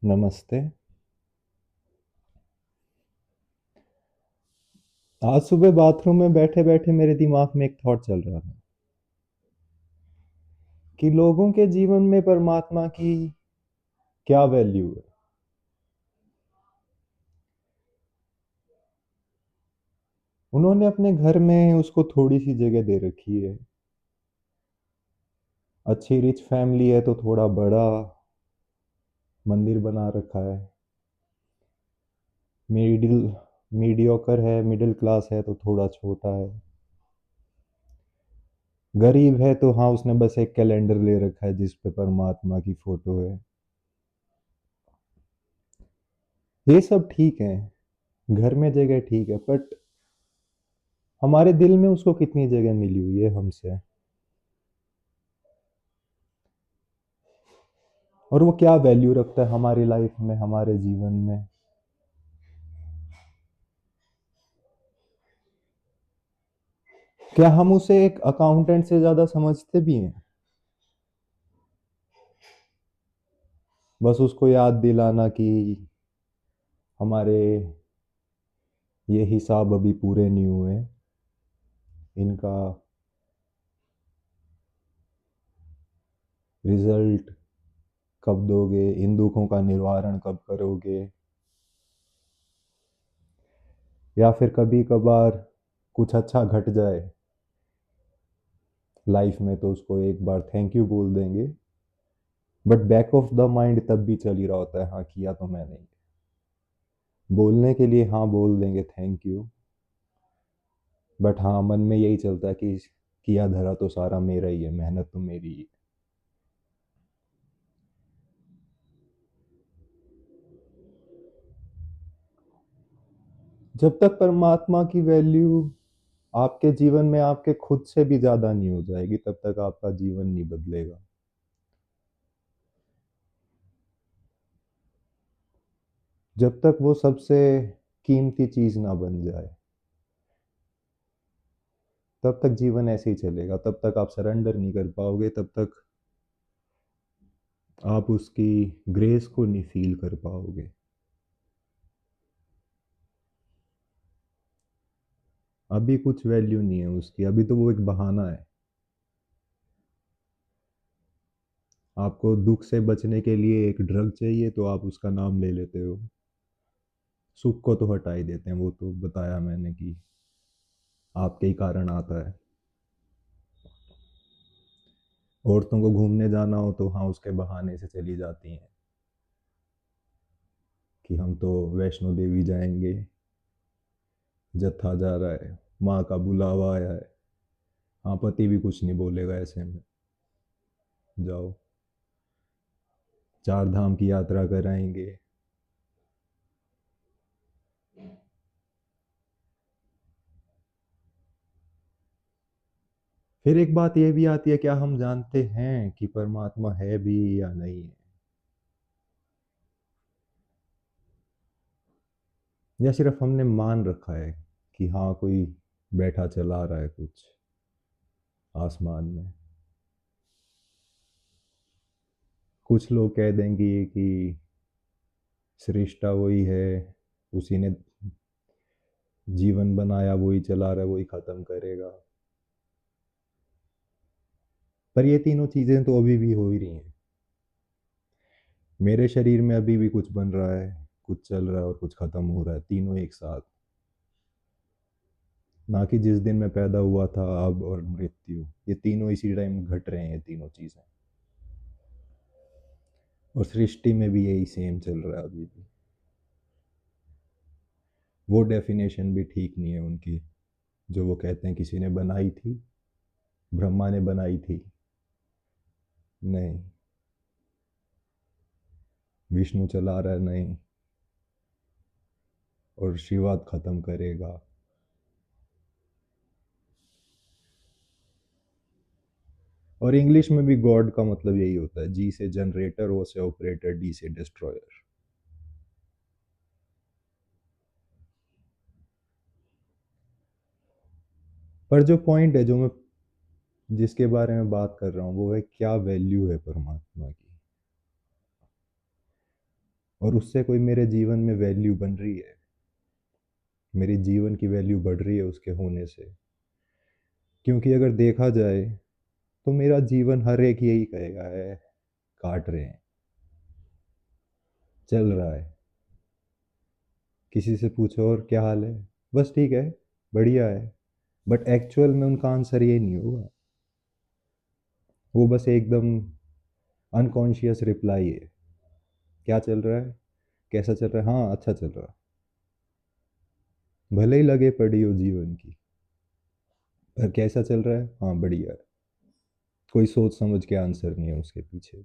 नमस्ते। आज सुबह बाथरूम में बैठे-बैठे मेरे दिमाग में एक थॉट चल रहा था कि लोगों के जीवन में परमात्मा की क्या वैल्यू है? उन्होंने अपने घर में उसको थोड़ी-सी जगह दे रखी है। अच्छी रिच फैमिली है तो थोड़ा बड़ा मंदिर बना रखा है। मिडिल मीडियोकर है, मिडिल क्लास है तो थोड़ा छोटा है। गरीब है तो हाँ, उसने बस एक कैलेंडर ले रखा है जिस पे परमात्मा की फोटो है। ये सब ठीक है, घर में जगह ठीक है, बट हमारे दिल में उसको कितनी जगह मिली हुई है हमसे? और वो क्या वैल्यू रखता है हमारी लाइफ में, हमारे जीवन में? क्या हम उसे एक अकाउंटेंट से ज्यादा समझते भी हैं? बस उसको याद दिलाना कि हमारे ये हिसाब अभी पूरे नहीं हुए, इनका रिजल्ट कब दोगे, इन दुखों का निवारण कब करोगे? या फिर कभी कभार कुछ अच्छा घट जाए लाइफ में तो उसको एक बार थैंक यू बोल देंगे, but back of the mind तब भी चल ही रहा होता है, हाँ किया तो मैंने ही। बोलने के लिए हाँ बोल देंगे थैंक यू, बट हाँ मन में यही चलता है कि किया धरा तो सारा मेरा ही है, मेहनत तो मेरी ही है। जब तक परमात्मा की वैल्यू आपके जीवन में आपके खुद से भी ज्यादा नहीं हो जाएगी, तब तक आपका जीवन नहीं बदलेगा। जब तक वो सबसे कीमती चीज ना बन जाए, तब तक जीवन ऐसे ही चलेगा। तब तक आप सरेंडर नहीं कर पाओगे, तब तक आप उसकी ग्रेस को नहीं फील कर पाओगे। अभी कुछ वैल्यू नहीं है उसकी, अभी तो वो एक बहाना है। आपको दुख से बचने के लिए एक ड्रग चाहिए तो आप उसका नाम ले लेते हो। सुख को तो हटा ही देते हैं, वो तो बताया मैंने कि आपके ही कारण आता है। औरतों को घूमने जाना हो तो हाँ उसके बहाने से चली जाती हैं कि हम तो वैष्णो देवी जाएंगे, जत्था जा रहा है, माँ का बुलावा आया है। हाँ पति भी कुछ नहीं बोलेगा ऐसे में, जाओ, चार धाम की यात्रा कराएंगे। फिर एक बात ये भी आती है, क्या हम जानते हैं कि परमात्मा है भी या नहीं है? या सिर्फ हमने मान रखा है कि हाँ कोई बैठा चला रहा है कुछ आसमान में? कुछ लोग कह देंगे कि सृष्टा वही है, उसी ने जीवन बनाया, वही चला रहा है, वही खत्म करेगा। पर ये तीनों चीजें तो अभी भी हो ही रही हैं। मेरे शरीर में अभी भी कुछ बन रहा है, कुछ चल रहा है और कुछ खत्म हो रहा है, तीनों एक साथ। ना कि जिस दिन मैं पैदा हुआ था, अब और मृत्यु, ये तीनों इसी टाइम घट रहे हैं, ये तीनों चीजें। और सृष्टि में भी यही सेम चल रहा है अभी भी। वो डेफिनेशन भी ठीक नहीं है उनकी, जो वो कहते हैं किसी ने बनाई थी, ब्रह्मा ने बनाई थी। नहीं, विष्णु चला रहा है, नहीं, और शिवात खत्म करेगा। और इंग्लिश में भी गॉड का मतलब यही होता है, जी से जनरेटर, ओ से ऑपरेटर, डी से डिस्ट्रॉयर। पर जो पॉइंट है, जो मैं जिसके बारे में बात कर रहा हूँ, वो है क्या वैल्यू है परमात्मा की। और उससे कोई मेरे जीवन में वैल्यू बन रही है, मेरे जीवन की वैल्यू बढ़ रही है उसके होने से। क्योंकि अगर देखा जाए तो मेरा जीवन हर एक यही कहेगा है, काट रहे हैं, चल रहा है। किसी से पूछो और क्या हाल है, बस ठीक है, बढ़िया है। बट एक्चुअल में उनका आंसर ये नहीं होगा, वो बस एकदम अनकॉन्शियस रिप्लाई है। क्या चल रहा है, कैसा चल रहा है, हाँ अच्छा चल रहा है, भले ही लगे पड़ी हो जीवन की, पर कैसा चल रहा है, हाँ बढ़िया है। कोई सोच समझ के आंसर नहीं है उसके पीछे।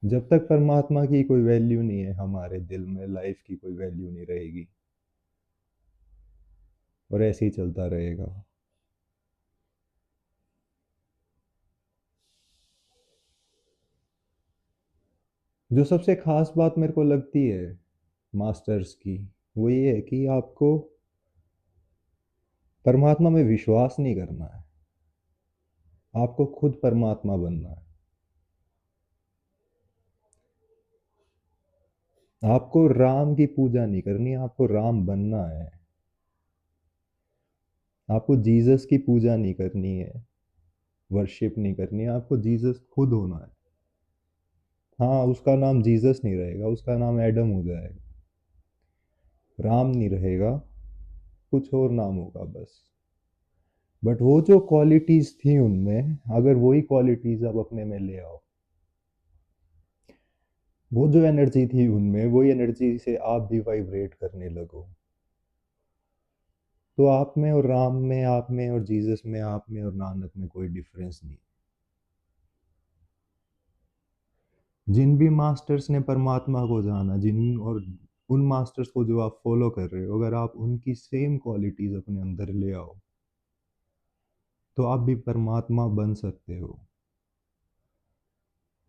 जब तक परमात्मा की कोई वैल्यू नहीं है हमारे दिल में, लाइफ की कोई वैल्यू नहीं रहेगी, और ऐसे ही चलता रहेगा। जो सबसे खास बात मेरे को लगती है मास्टर्स की, वो ये है कि आपको परमात्मा में विश्वास नहीं करना है, आपको खुद परमात्मा बनना है। आपको राम की पूजा नहीं करनी है, आपको राम बनना है। आपको जीसस की पूजा नहीं करनी है, वर्शिप नहीं करनी है, आपको जीसस खुद होना है। हाँ, उसका नाम जीसस नहीं रहेगा, उसका नाम एडम हो जाएगा, राम नहीं रहेगा, कुछ और नाम होगा बस। बट वो जो क्वालिटीज थी उनमें, अगर वही क्वालिटीज आप अपने में ले आओ, वो जो एनर्जी थी उनमें, वही एनर्जी से आप भी वाइब्रेट करने लगो, तो आप में और राम में, आप में और जीसस में, आप में और नानक में कोई डिफरेंस नहीं। जिन भी मास्टर्स ने परमात्मा को जाना, जिन और उन मास्टर्स को जो आप फॉलो कर रहे हो, अगर आप उनकी सेम क्वालिटीज अपने अंदर ले आओ, तो आप भी परमात्मा बन सकते हो।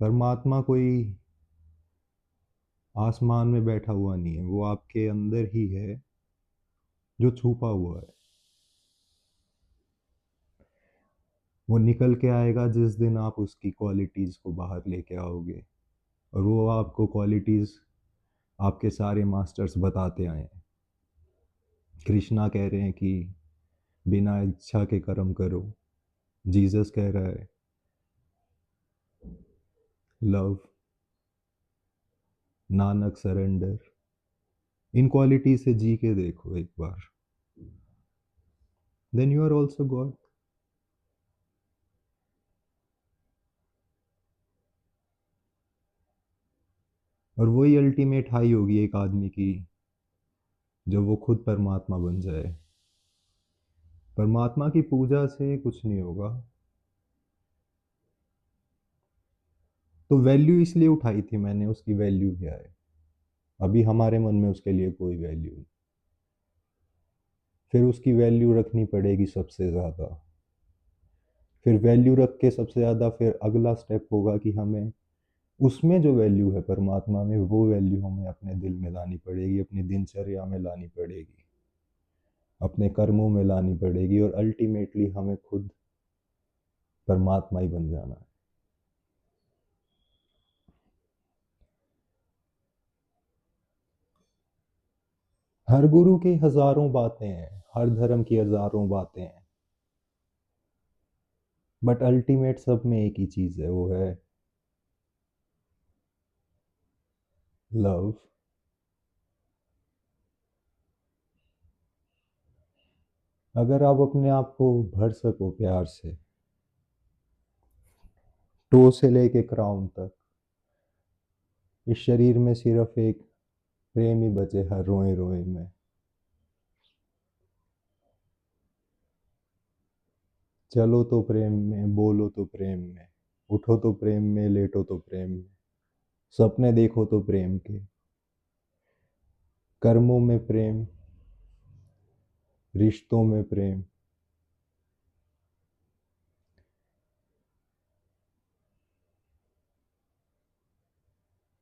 परमात्मा कोई आसमान में बैठा हुआ नहीं है, वो आपके अंदर ही है, जो छुपा हुआ है। वो निकल के आएगा जिस दिन आप उसकी क्वालिटीज को बाहर लेके आओगे, और वो आपको क्वालिटीज आपके सारे मास्टर्स बताते आए हैं। कृष्णा कह रहे हैं कि बिना इच्छा के कर्म करो, जीसस कह रहा है लव, नानक सरेंडर। इन क्वालिटी से जी के देखो एक बार, then you are also God. और वही अल्टीमेट हाई होगी एक आदमी की, जब वो खुद परमात्मा बन जाए। परमात्मा की पूजा से कुछ नहीं होगा। तो वैल्यू इसलिए उठाई थी मैंने, उसकी वैल्यू क्या है, अभी हमारे मन में उसके लिए कोई वैल्यू नहीं। फिर उसकी वैल्यू रखनी पड़ेगी सबसे ज़्यादा। फिर वैल्यू रख के सबसे ज़्यादा, फिर अगला स्टेप होगा कि हमें उसमें जो वैल्यू है परमात्मा में, वो वैल्यू हमें अपने दिल में लानी पड़ेगी, अपनी दिनचर्या में लानी पड़ेगी, अपने कर्मों में लानी पड़ेगी, और अल्टीमेटली हमें खुद परमात्मा ही बन जाना है। हर गुरु की हजारों बातें हैं, हर धर्म की हजारों बातें हैं, बट अल्टीमेट सब में एक ही चीज है, वो है लव। अगर आप अपने आप को भर सको प्यार से, टो से लेके क्राउन तक, इस शरीर में सिर्फ एक प्रेम ही बचे हर रोए रोए में। चलो तो प्रेम में, बोलो तो प्रेम में, उठो तो प्रेम में, लेटो तो प्रेम में, सपने देखो तो प्रेम के, कर्मों में प्रेम, रिश्तों में प्रेम,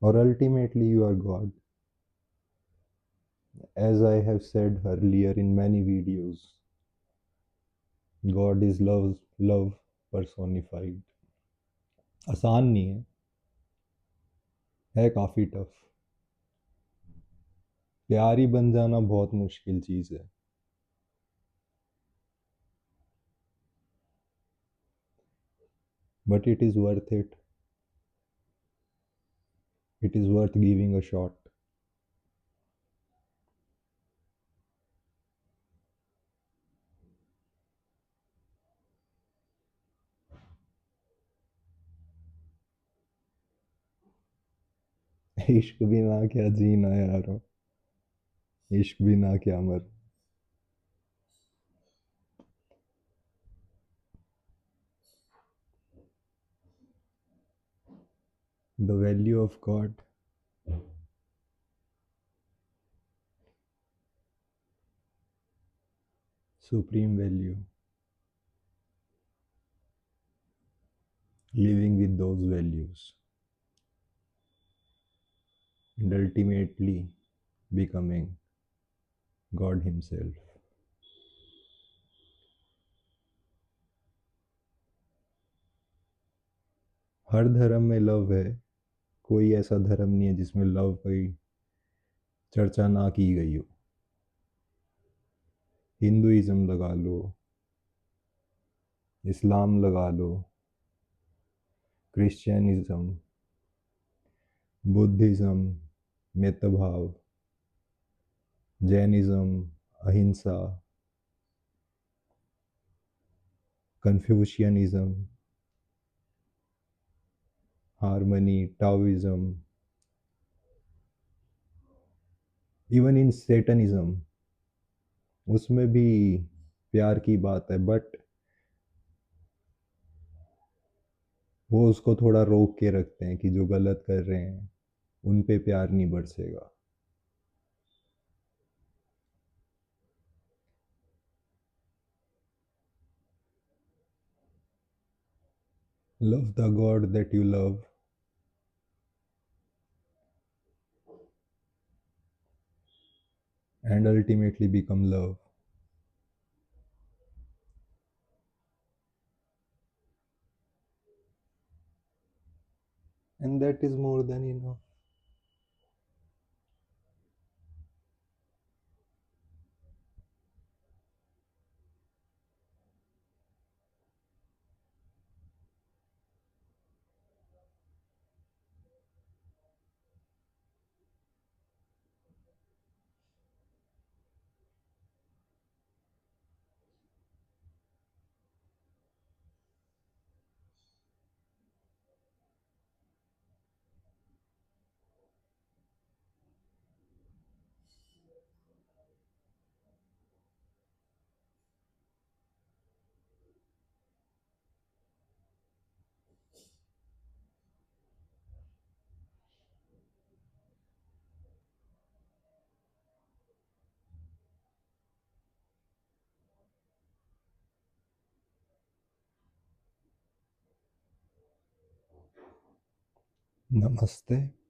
और ultimately you are God, as I have said earlier in many videos, God is love, love personified. आसान नहीं है काफ़ी टफ। प्यार ही बन जाना बहुत मुश्किल चीज़ है। But it is worth it. It is worth giving a shot. इश्क भी ना क्या जीना यारो। इश्क भी ना क्या मर। The value of God. Supreme value. Living with those values and ultimately becoming God Himself. हर धर्म में लव है। कोई ऐसा धर्म नहीं है जिसमें लव की चर्चा ना की गई हो। हिंदुइज्म लगा लो, इस्लाम लगा लो, क्रिश्चियनिज्म, बुद्धिज्म, मितभाव, जैनिज्म, अहिंसा, Confucianism, harmony, Taoism, even in Satanism, उसमें भी प्यार की बात है, बट वो उसको थोड़ा रोक के रखते हैं कि जो गलत कर रहे हैं उन पे प्यार नहीं बरसेगा। Love the God that you love and ultimately become love. And that is more than enough. नमस्ते।